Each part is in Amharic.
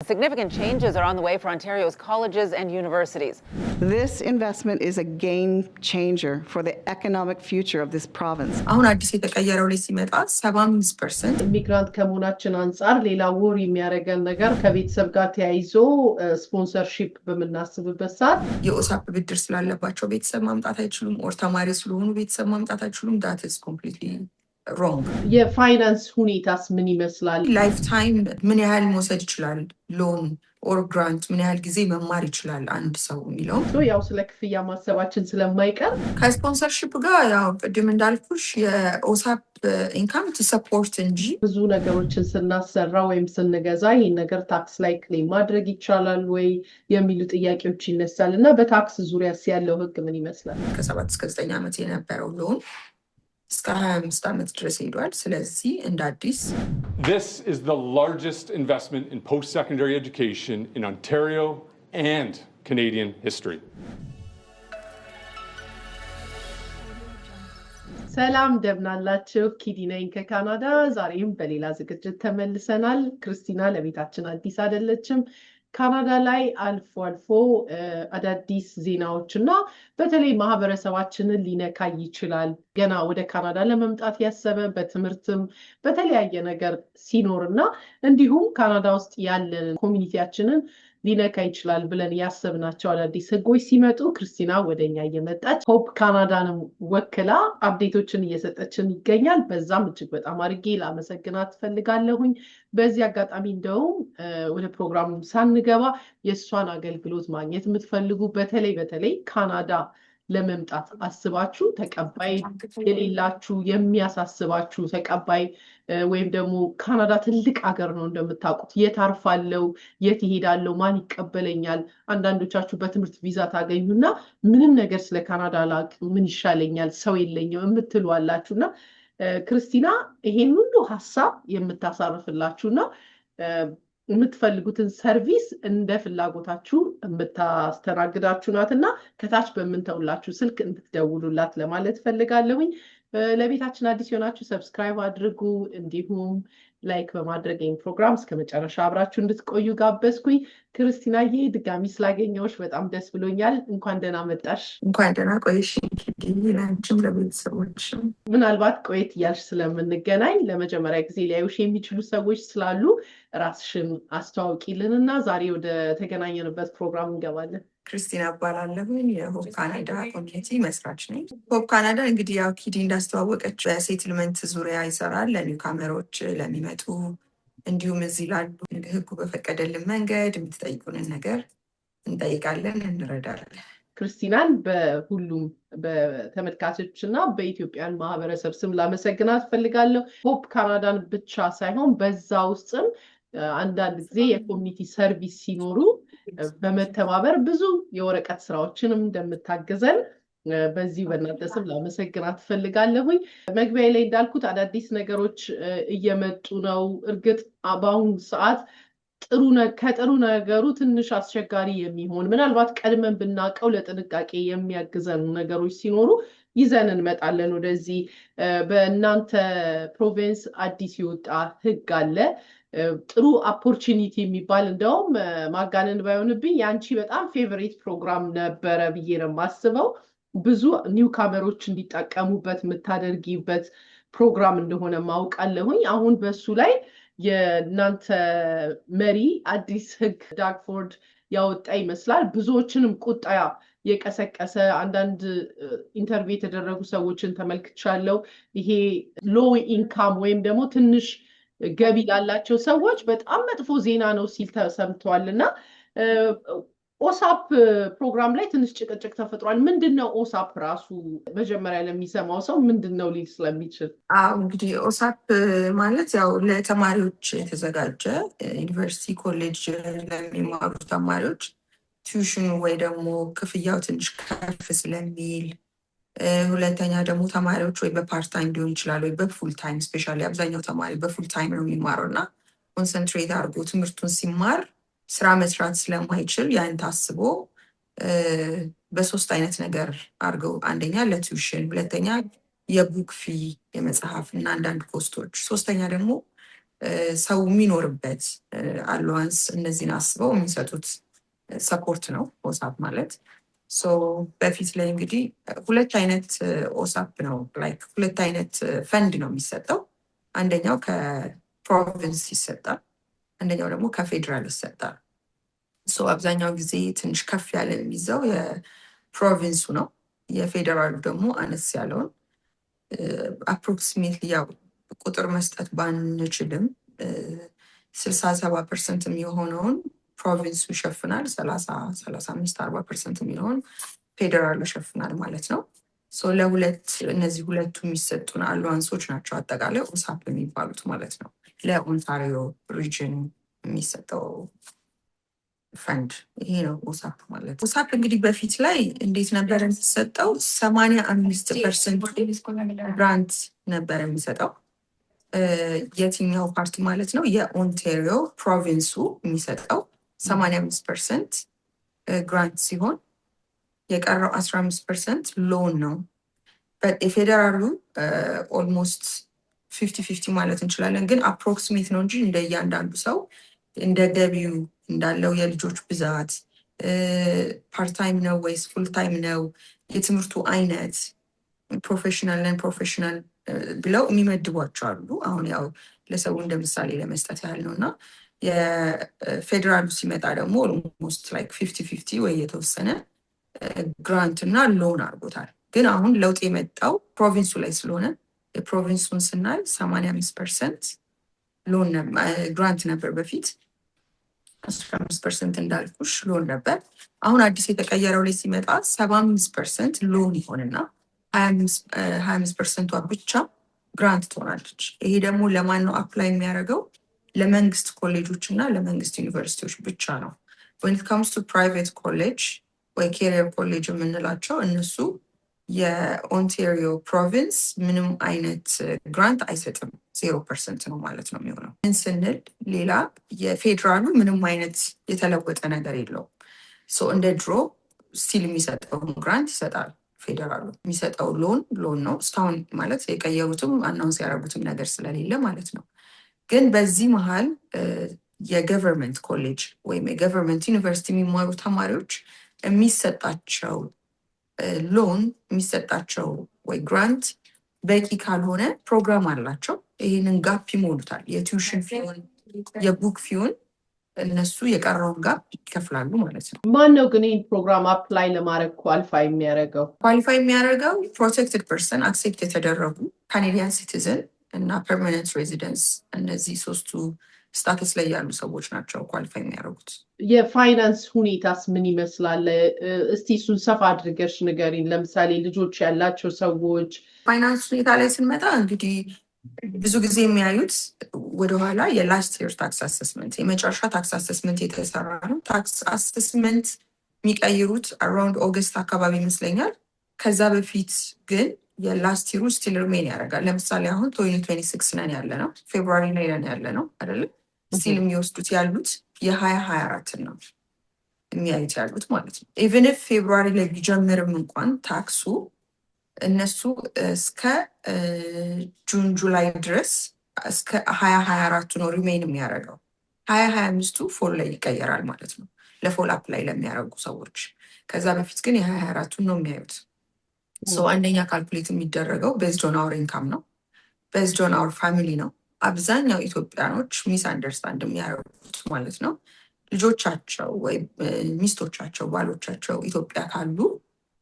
Significant changes are on the way for Ontario's colleges and universities. This investment is a game changer for the economic future of this province. አሁን አዲስ የተቀየረው ላይ ሲመጣ 75% ኢሚግራንት ከመሆናችን አንፃር ሌላ ወር የሚያደርገን ነገር ከቤተሰብ ጋር ተያይዞ ስፖንሰርሺፕ በመናስብበት ሰዓት የኦሳፕ ብድር ስላለባቸው ቤተሰብ ማምጣት አይችሉም ኦር ተማሪ ስለሆኑ ቤተሰብ ማምጣት አይችሉም that is completely wrong. የፋይናንስ ሁኔታስ ምን ይመስላል? ላይፍ ታይም ምን ያህል መውሰድ ይችላል ሎን ኦር ግራንት ምን ያህል ጊዜ መማር ይችላል አንድ ሰው የሚለው ያው ስለ ክፍያ ማሰባችን ስለማይቀር ከስፖንሰርሺፕ ጋር ያው ቅድም እንዳልኩሽ የኦሳፕ ኢንካም ቱ ሰፖርት እንጂ ብዙ ነገሮችን ስናሰራ ወይም ስንገዛ ይሄን ነገር ታክስ ላይ ክሌም ማድረግ ይቻላል ወይ የሚሉ ጥያቄዎች ይነሳል እና በታክስ ዙሪያ ያለው ህግ ምን ይመስላል? ከ7 እስከ 9 ዓመት የነበረው ሎን እስከ 25 ዓመት ድረስ ሄዷል ስለዚህ እንደ አዲስ This is the largest investment in post-secondary education in Ontario and Canadian history. ሰላም እንደምናላችሁ ኪዲ ነኝ ከካናዳ ዛሬም በሌላ ዝግጅት ተመልሰናል ክርስቲና ለቤታችን አዲስ አይደለችም ካናዳ ላይ አልፎ አልፎ አዳዲስ ዜናዎችና በተለይ ማህበረሰባችንን ሊነካ ይችላል ገና ወደ ካናዳ ለመምጣት ያሰበ በትምህርትም በተለያየ ነገር ሲኖርና እንዲሁም ካናዳ ውስጥ ያለን ኮሚኒቲያችንን ሊነካ ይችላል ብለን ያሰብናቸው አዳዲስ ህጎች ሲመጡ ክርስቲና ወደኛ እየመጣች ሆፕ ካናዳንም ወክላ አፕዴቶችን እየሰጠችን ይገኛል በዛም እጅግ በጣም አድርጌ ላመሰግናት ፈልጋለሁኝ በዚህ አጋጣሚ እንደውም ወደ ፕሮግራሙ ሳንገባ የእሷን አገልግሎት ማግኘት የምትፈልጉ በተለይ ካናዳ ለመምጣት አስባችሁ ተቀባይ የሌላችሁ የሚያሳስባችሁ ተቀባይ ወይም ደግሞ ካናዳ ትልቅ ሀገር ነው እንደምታውቁት የታርፋለው የት ይሄዳለው ማን ይቀበለኛል አንዳንዶቻችሁ በትምህርት ቪዛ ታገኙና ምንም ነገር ስለ ካናዳ ላቅ ምን ይሻለኛል ሰው የለኝም የምትሉ አላችሁና ክርስቲና ይሄን ሁሉ ሐሳብ የምታሳርፍላችሁና የምትፈልጉትን ሰርቪስ እንደ ፍላጎታችሁ የምታስተናግዳችሁ ናትና ከታች በመንተውላችሁ ስልክ እንድትደውሉላት ለማለት ፈልጋለሁኝ ለቤታችን አዲስ ሆናችሁ ሰብስክራይብ አድርጉ እንዲሁም ላይክ በማድረግ ይሄን ፕሮግራም እስከመጨረሻ አብራችሁ እንድትቆዩ ጋበዝኩኝ ክርስቲናዬ ድጋሚ ስላገኘሁሽ በጣም ደስ ብሎኛል እንኳን ደህና መጣሽ እንኳን ደህና ቆይሽ ለአንቺም ለቤተሰቦችም ምናልባት ቆየት እያልሽ ስለምንገናኝ ለመጀመሪያ ጊዜ ሊያዩሽ የሚችሉ ሰዎች ስላሉ ራስሽን አስተዋውቂልንና ዛሬ ወደ ተገናኘንበት ፕሮግራም እንገባለን ክርስቲና እባላለሁኝ የሆፕ ካናዳ ኮሚኒቲ መስራች ነኝ ሆፕ ካናዳ እንግዲህ ያው ኪዲ እንዳስተዋወቀች በሴትልመንት ዙሪያ ይሰራል ለኒውካመሮች ለሚመጡ እንዲሁም እዚህ ላሉ ህጉ በፈቀደልን መንገድ የምትጠይቁንን ነገር እንጠይቃለን እንረዳለን ክርስቲናን በሁሉም በተመልካቾችና በኢትዮጵያን ማህበረሰብ ስም ላመሰግናት ፈልጋለሁ ሆፕ ካናዳን ብቻ ሳይሆን በዛ ውስጥም አንዳንድ ጊዜ የኮሚኒቲ ሰርቪስ ሲኖሩ በመተባበር ብዙ የወረቀት ስራዎችንም እንደምታገዘን በዚህ በእናንተ ስም ላመሰግናት ፈልጋለሁኝ መግቢያ ላይ እንዳልኩት አዳዲስ ነገሮች እየመጡ ነው እርግጥ በአሁኑ ሰዓት ከጥሩ ነገሩ ትንሽ አስቸጋሪ የሚሆን ምናልባት ቀድመን ብናቀው ለጥንቃቄ የሚያግዘን ነገሮች ሲኖሩ ይዘን እንመጣለን ወደዚህ በእናንተ ፕሮቪንስ አዲስ ይወጣ ህግ አለ ጥሩ ኦፖርቹኒቲ የሚባል እንደውም ማጋነን ባይሆንብኝ ያንቺ በጣም ፌቨሪት ፕሮግራም ነበረ ብዬ ነው የማስበው ብዙ ኒውካመሮች እንዲጠቀሙበት የምታደርጊበት ፕሮግራም እንደሆነ ማውቃለሁኝ አሁን በሱ ላይ የናንተ መሪ አዲስ ህግ ዳግፎርድ ያወጣ ይመስላል ብዙዎችንም ቁጣ የቀሰቀሰ አንዳንድ ኢንተርቪው የተደረጉ ሰዎችን ተመልክቻለሁ ይሄ ሎው ኢንካም ወይም ደግሞ ትንሽ ገቢ ላላቸው ሰዎች በጣም መጥፎ ዜና ነው ሲል ተሰምቷልና ኦሳፕ ፕሮግራም ላይ ትንሽ ጭቅጭቅ ተፈጥሯል ምንድነው ኦሳፕ ራሱ መጀመሪያ ለሚሰማው ሰው ምንድነው ሊል ስለሚችል እንግዲህ ኦሳፕ ማለት ያው ለተማሪዎች የተዘጋጀ ዩኒቨርሲቲ ኮሌጅ ለሚማሩ ተማሪዎች ቲዩሽን ወይ ደግሞ ክፍያው ትንሽ ከፍ ስለሚል ሁለተኛ ደግሞ ተማሪዎች ወይ በፓርት ታይም ሊሆን ይችላል ወይ በፉል ታይም ስፔሻሊ አብዛኛው ተማሪ በፉል ታይም ነው የሚማረውና ኮንሰንትሬት አድርጎ ትምህርቱን ሲማር ስራ መስራት ስለማይችል ያን ታስቦ በሶስት አይነት ነገር አድርገው አንደኛ ለቲዩሽን ሁለተኛ የቡክ ፊ የመጽሐፍ እና አንዳንድ ኮስቶች ሶስተኛ ደግሞ ሰው የሚኖርበት አሎዋንስ እነዚህን አስበው የሚሰጡት ሰፖርት ነው ኦሳፕ ማለት። ሶ በፊት ላይ እንግዲህ ሁለት አይነት ኦሳፕ ነው ላይክ ሁለት አይነት ፈንድ ነው የሚሰጠው። አንደኛው ከፕሮቪንስ ይሰጣል፣ አንደኛው ደግሞ ከፌዴራል ይሰጣል። ሶ አብዛኛው ጊዜ ትንሽ ከፍ ያለ የሚይዘው የፕሮቪንሱ ነው። የፌዴራሉ ደግሞ አነስ ያለውን አፕሮክሲሜትሊ ያው ቁጥር መስጠት ባንችልም 67% የሚሆነውን ፕሮቪንሱ ይሸፍናል፣ 35-40% የሚሆን ፌዴራሉ ይሸፍናል ማለት ነው። ሶ ለሁለት እነዚህ ሁለቱ የሚሰጡን አሎዋንሶች ናቸው አጠቃላይ ኦሳፕ የሚባሉት ማለት ነው። ለኦንታሪዮ ሪጅን የሚሰጠው ፈንድ ይሄ ነው ኦሳፕ ማለት። ኦሳፕ እንግዲህ በፊት ላይ እንዴት ነበር የሚሰጠው? 85% ግራንት ነበር የሚሰጠው። የትኛው ፓርት ማለት ነው? የኦንታሪዮ ፕሮቪንሱ የሚሰጠው 85% ግራንት ሲሆን የቀረው 15% ሎን ነው። የፌዴራሉ ኦልሞስት 50-50 ማለት እንችላለን፣ ግን አፕሮክሲሜት ነው እንጂ እንደ እያንዳንዱ ሰው እንደ ገቢው እንዳለው የልጆች ብዛት ፓርታይም ነው ወይስ ፉል ታይም ነው፣ የትምህርቱ አይነት ፕሮፌሽናል ነን ፕሮፌሽናል ብለው የሚመድቧቸው አሉ። አሁን ያው ለሰው እንደ ምሳሌ ለመስጠት ያህል ነው። እና የፌዴራሉ ሲመጣ ደግሞ ኦልሞስት ላይክ 50-50 ወይ የተወሰነ ግራንት እና ሎን አድርጎታል። ግን አሁን ለውጥ የመጣው ፕሮቪንሱ ላይ ስለሆነ የፕሮቪንሱን ስናይ 85% ሎን ግራንት ነበር በፊት፣ 15% እንዳልኩሽ ሎን ነበር። አሁን አዲስ የተቀየረው ላይ ሲመጣ 75% ሎን ይሆንና 25%ቷ ብቻ ግራንት ትሆናለች። ይሄ ደግሞ ለማን ነው አፕላይ የሚያደርገው? ለመንግስት ኮሌጆች እና ለመንግስት ዩኒቨርሲቲዎች ብቻ ነው። when it comes to private college ወይ ኬሪየር ኮሌጅ የምንላቸው እነሱ የኦንታሪዮ ፕሮቪንስ ምንም አይነት ግራንት አይሰጥም፣ 0% ነው ማለት ነው የሚሆነው። ምን ስንል ሌላ የፌዴራሉ ምንም አይነት የተለወጠ ነገር የለውም። እንደ ድሮ ስቲል የሚሰጠውን ግራንት ይሰጣል። ፌዴራሉ የሚሰጠው ሎን ነው እስካሁን ማለት የቀየሩትም አናውንስ ያደረጉትም ነገር ስለሌለ ማለት ነው። ግን በዚህ መሀል የገቨርንመንት ኮሌጅ ወይም የገቨርንመንት ዩኒቨርሲቲ የሚማሩ ተማሪዎች የሚሰጣቸው ሎን የሚሰጣቸው ወይ ግራንት በቂ ካልሆነ ፕሮግራም አላቸው። ይህንን ጋፕ ይሞሉታል። የቲዩሽን ፊውን የቡክ ፊውን እነሱ የቀረውን ጋፕ ይከፍላሉ ማለት ነው። ማን ነው ግን ይህን ፕሮግራም አፕላይ ለማድረግ ኳሊፋይ የሚያደርገው? ኳሊፋይ የሚያደርገው ፕሮቴክትድ ፐርሰን፣ አክሴፕት የተደረጉ ካኔዲያን ሲቲዝን እና ፐርማነንት ሬዚደንስ፣ እነዚህ ሶስቱ ስታተስ ላይ ያሉ ሰዎች ናቸው ኳሊፋይ የሚያደርጉት። የፋይናንስ ሁኔታስ ምን ይመስላል? እስቲ እሱን ሰፋ አድርገሽ ንገሪን። ለምሳሌ ልጆች ያላቸው ሰዎች ፋይናንስ ሁኔታ ላይ ስንመጣ እንግዲህ ብዙ ጊዜ የሚያዩት ወደኋላ የላስት የር ታክስ አሰስመንት የመጨረሻ ታክስ አሰስመንት የተሰራ ነው። ታክስ አሰስመንት የሚቀይሩት አራውንድ ኦገስት አካባቢ ይመስለኛል። ከዛ በፊት ግን የላስት የሩ ስቲል ሪሜን ያደርጋል። ለምሳሌ አሁን 2026 ነን ያለ ነው፣ ፌብሩዋሪ ላይ ነን ያለ ነው አይደለም? ስቲል የሚወስዱት ያሉት የ2024 ነው የሚያዩት ያሉት ማለት ነው። ኢቨን ኢፍ ፌብሩዋሪ ላይ ቢጀምርም እንኳን ታክሱ እነሱ እስከ ጁን ጁላይ ድረስ እስከ 2024 ነው ሪሜን የሚያደርገው። 2025ቱ ፎል ላይ ይቀየራል ማለት ነው ለፎል አፕላይ ለሚያደርጉ ሰዎች። ከዛ በፊት ግን የ2024ቱን ነው የሚያዩት። አንደኛ ካልኩሌት የሚደረገው ቤዝድ ኦን አወር ኢንካም ነው፣ ቤዝድ ኦን አወር ፋሚሊ ነው። አብዛኛው ኢትዮጵያኖች ሚስ አንደርስታንድ የሚያደርጉት ማለት ነው ልጆቻቸው ወይ ሚስቶቻቸው ባሎቻቸው ኢትዮጵያ ካሉ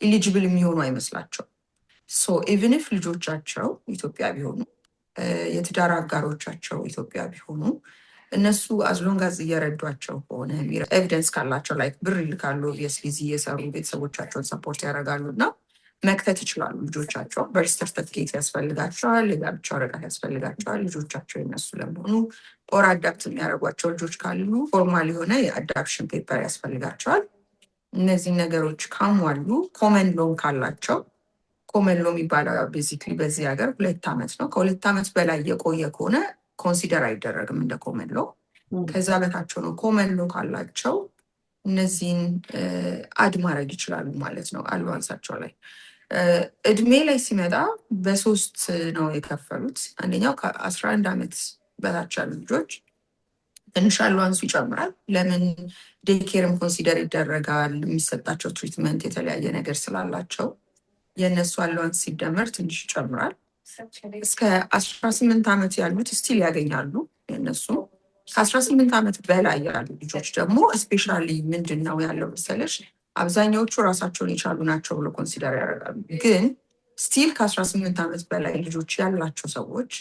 ኢሊጂብል የሚሆኑ አይመስላቸው። ኢቨን ኢፍ ልጆቻቸው ኢትዮጵያ ቢሆኑ የትዳር አጋሮቻቸው ኢትዮጵያ ቢሆኑ እነሱ አዝሎንጋዝ እየረዷቸው ከሆነ ኤቪደንስ ካላቸው ላይ ብር ይልካሉ። ኦብቪየስሊ እየሰሩ ቤተሰቦቻቸውን ሰፖርት ያደርጋሉ እና መክተት ይችላሉ። ልጆቻቸው በርዝ ሰርተፍኬት ያስፈልጋቸዋል፣ የጋብቻ ወረቀት ያስፈልጋቸዋል። ልጆቻቸው የነሱ ለመሆኑ ኦር አዳፕት የሚያደርጓቸው ልጆች ካሉ ፎርማል የሆነ የአዳፕሽን ፔፐር ያስፈልጋቸዋል። እነዚህ ነገሮች ካሟሉ ኮመን ሎን ካላቸው፣ ኮመን ሎ የሚባለው ቤዚክሊ በዚህ ሀገር 2 ዓመት ነው። ከ2 ዓመት በላይ የቆየ ከሆነ ኮንሲደር አይደረግም እንደ ኮመን ሎ። ከዛ በታቸው ነው። ኮመን ሎ ካላቸው እነዚህን አድ ማድረግ ይችላሉ ማለት ነው አልዋንሳቸው ላይ። እድሜ ላይ ሲመጣ በ3 ነው የከፈሉት። አንደኛው ከ11 ዓመት በታች ያሉ ልጆች ትንሽ አሏንሱ ይጨምራል። ለምን ዴይኬርም ኮንሲደር ይደረጋል። የሚሰጣቸው ትሪትመንት የተለያየ ነገር ስላላቸው የእነሱ አሏንስ ሲደመር ትንሽ ይጨምራል። እስከ 18 ዓመት ያሉት ስቲል ያገኛሉ። የእነሱ ከ18 ዓመት በላይ ያሉ ልጆች ደግሞ ስፔሻሊ ምንድን ነው ያለው መሰለሽ፣ አብዛኛዎቹ ራሳቸውን የቻሉ ናቸው ብሎ ኮንሲደር ያደርጋሉ። ግን ስቲል ከ18 ዓመት በላይ ልጆች ያላቸው ሰዎች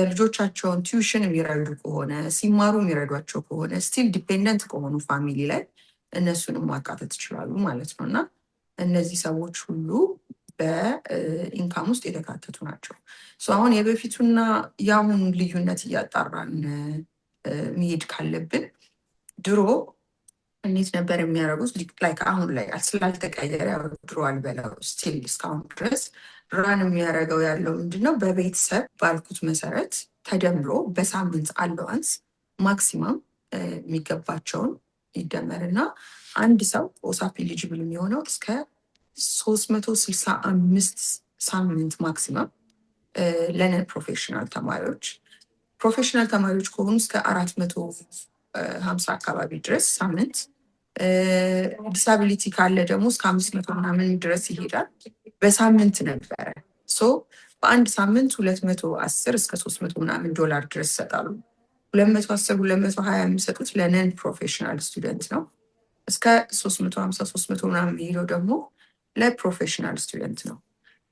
ልጆቻቸውን ቲዩሽን የሚረዱ ከሆነ ሲማሩ የሚረዷቸው ከሆነ ስቲል ዲፔንደንት ከሆኑ ፋሚሊ ላይ እነሱንም ማካተት ይችላሉ ማለት ነው። እና እነዚህ ሰዎች ሁሉ በኢንካም ውስጥ የተካተቱ ናቸው። አሁን የበፊቱና የአሁኑ ልዩነት እያጣራን መሄድ ካለብን ድሮ እንዴት ነበር የሚያደርጉት? ላይክ አሁን ላይ ስላልተቀየረ ድሮ አልበለው ስቲል እስካሁን ድረስ ራን የሚያደርገው ያለው ምንድነው? በቤተሰብ ባልኩት መሰረት ተደምሮ በሳምንት አለዋንስ ማክሲማም የሚገባቸውን ይደመርና አንድ ሰው ኦሳፕ ኤሊጂብል የሚሆነው እስከ 365 ሳምንት ማክሲማም ለነን ፕሮፌሽናል ተማሪዎች፣ ፕሮፌሽናል ተማሪዎች ከሆኑ እስከ 450 አካባቢ ድረስ ሳምንት፣ ዲሳቢሊቲ ካለ ደግሞ እስከ 500 ምናምን ድረስ ይሄዳል። በሳምንት ነበረ። በአንድ ሳምንት 210 እስከ 300 ምናምን ዶላር ድረስ ይሰጣሉ። 210 220 የሚሰጡት ለነን ፕሮፌሽናል ስቱደንት ነው። እስከ 350 300 ምናምን የሚሄደው ደግሞ ለፕሮፌሽናል ስቱደንት ነው።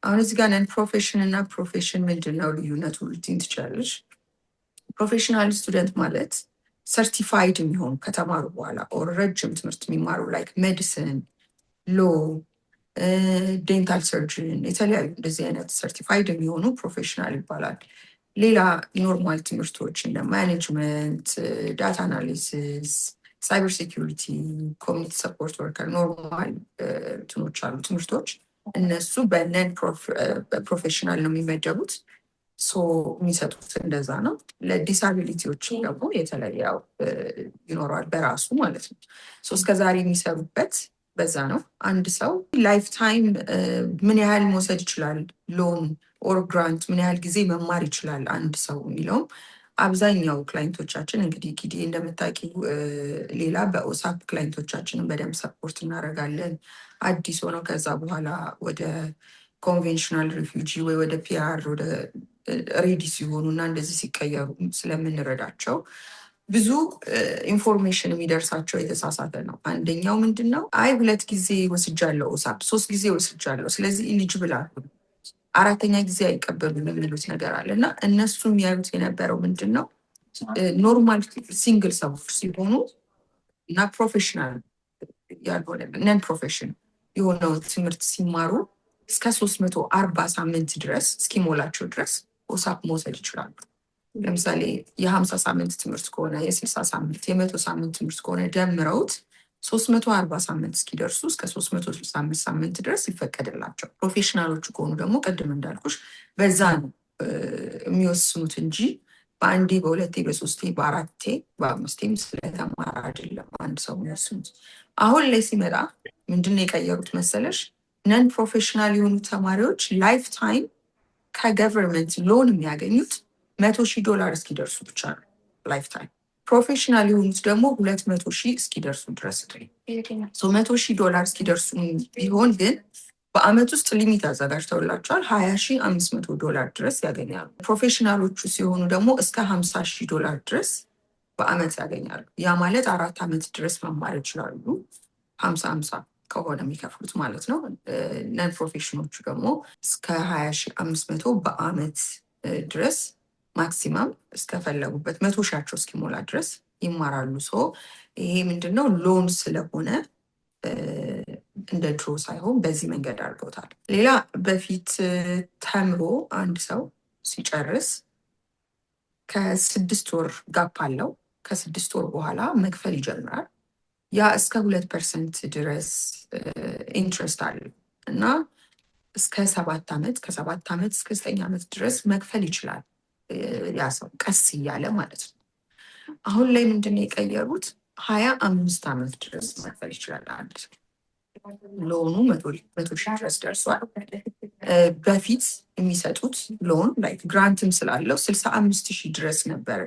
አሁን እዚህ ጋር ነን ፕሮፌሽን እና ፕሮፌሽን ምንድን ነው ልዩነቱ ልትይኝ ትችላለች። ፕሮፌሽናል ስቱደንት ማለት ሰርቲፋይድ የሚሆኑ ከተማሩ በኋላ ኦር ረጅም ትምህርት የሚማሩ ላይክ ሜዲሲን፣ ሎ፣ ዴንታል ሰርጅን የተለያዩ እንደዚህ አይነት ሰርቲፋይድ የሚሆኑ ፕሮፌሽናል ይባላል። ሌላ ኖርማል ትምህርቶች እንደ ማኔጅመንት፣ ዳታ አናሊሲስ፣ ሳይበር ሴኪሪቲ፣ ኮሚኒቲ ሰፖርት ወርከር ኖርማል ትኖች አሉ ትምህርቶች እነሱ በነን ፕሮፌሽናል ነው የሚመደቡት። የሚሰጡት እንደዛ ነው። ለዲሳቢሊቲዎች ደግሞ የተለያው ይኖረዋል በራሱ ማለት ነው። እስከዛሬ የሚሰሩበት በዛ ነው። አንድ ሰው ላይፍ ታይም ምን ያህል መውሰድ ይችላል ሎን ኦር ግራንት ምን ያህል ጊዜ መማር ይችላል አንድ ሰው የሚለውም አብዛኛው ክላይንቶቻችን እንግዲህ ጊዜ እንደምታውቂው ሌላ በኦሳፕ ክላይንቶቻችንን በደንብ ሰፖርት እናደርጋለን። አዲስ ሆነው ከዛ በኋላ ወደ ኮንቬንሽናል ሪፊውጂ ወይ ወደ ፒአር ወደ ሬዲ ሲሆኑ እና እንደዚህ ሲቀየሩ ስለምንረዳቸው ብዙ ብዙ የሚደርሳቸው የተሳሳተ ነው። አንደኛው ምንድን ነው? አይ 2 ጊዜ ወስጃለሁ ኦሳፕ 3 ጊዜ ወስጃለሁ ስለዚህ ኢሊጅብል አልሆንም፣ 4ኛ ጊዜ አይቀበሉም የሚሉት ነገር አለ እና እነሱ የሚያዩት የነበረው ምንድን ነው? ኖርማል ሲንግል ሰዎች ሲሆኑ እና ፕሮፌሽናል ያልሆነ ነን ፕሮፌሽን የሆነው ትምህርት ሲማሩ እስከ 340 ሳምንት ድረስ እስኪሞላቸው ድረስ ኦሳፕ መውሰድ ይችላሉ። ለምሳሌ የ50 ሳምንት ትምህርት ከሆነ የ60 ሳምንት የ100 ሳምንት ትምህርት ከሆነ ደምረውት 340 ሳምንት እስኪደርሱ እስከ 365 ሳምንት ድረስ ይፈቀድላቸው። ፕሮፌሽናሎቹ ከሆኑ ደግሞ ቅድም እንዳልኩሽ በዛ ነው የሚወስኑት እንጂ በአንዴ በ2 በ3 በ4 በ5 ስለተማረ አይደለም አንድ ሰው የሚወስኑት። አሁን ላይ ሲመጣ ምንድነው የቀየሩት መሰለሽ? ነን ፕሮፌሽናል የሆኑ ተማሪዎች ላይፍ ታይም ከገቨርንመንት ሎን የሚያገኙት $100,000 እስኪደርሱ ብቻ ነው ላይፍ ታይም። ፕሮፌሽናል የሆኑት ደግሞ 200,000 እስኪደርሱ ድረስ ነው። $100,000 እስኪደርሱ ቢሆን ግን በአመት ውስጥ ሊሚት አዘጋጅተውላቸዋል። $20,500 ድረስ ያገኛሉ። ፕሮፌሽናሎቹ ሲሆኑ ደግሞ እስከ $50,000 ድረስ በአመት ያገኛሉ። ያ ማለት 4 ዓመት ድረስ መማር ይችላሉ። 50 ከሆነ የሚከፍሉት ማለት ነው። ነን ፕሮፌሽኖቹ ደግሞ እስከ 20,500 በአመት ድረስ ማክሲማም እስከፈለጉበት 100,000 እስኪሞላ ድረስ ይማራሉ። ይሄ ምንድነው? ሎን ስለሆነ እንደ ድሮ ሳይሆን በዚህ መንገድ አድርገውታል። ሌላ በፊት ተምሮ አንድ ሰው ሲጨርስ ከ6 ወር ጋፕ አለው። ከ6 ወር በኋላ መክፈል ይጀምራል። ያ እስከ 2% ድረስ ኢንትረስት አለ እና እስከ 7 ዓመት ከ7 ዓመት እስከ 9 ዓመት ድረስ መክፈል ይችላል ያ ሰው ቀስ እያለ ማለት ነው። አሁን ላይ ምንድነው የቀየሩት? 25 ዓመት ድረስ መክፈል ይችላል አንድ ሰው። ሎኑ 100,000 ድረስ ደርሷል። በፊት የሚሰጡት ሎን ላይክ ግራንትም ስላለው 65,000 ድረስ ነበር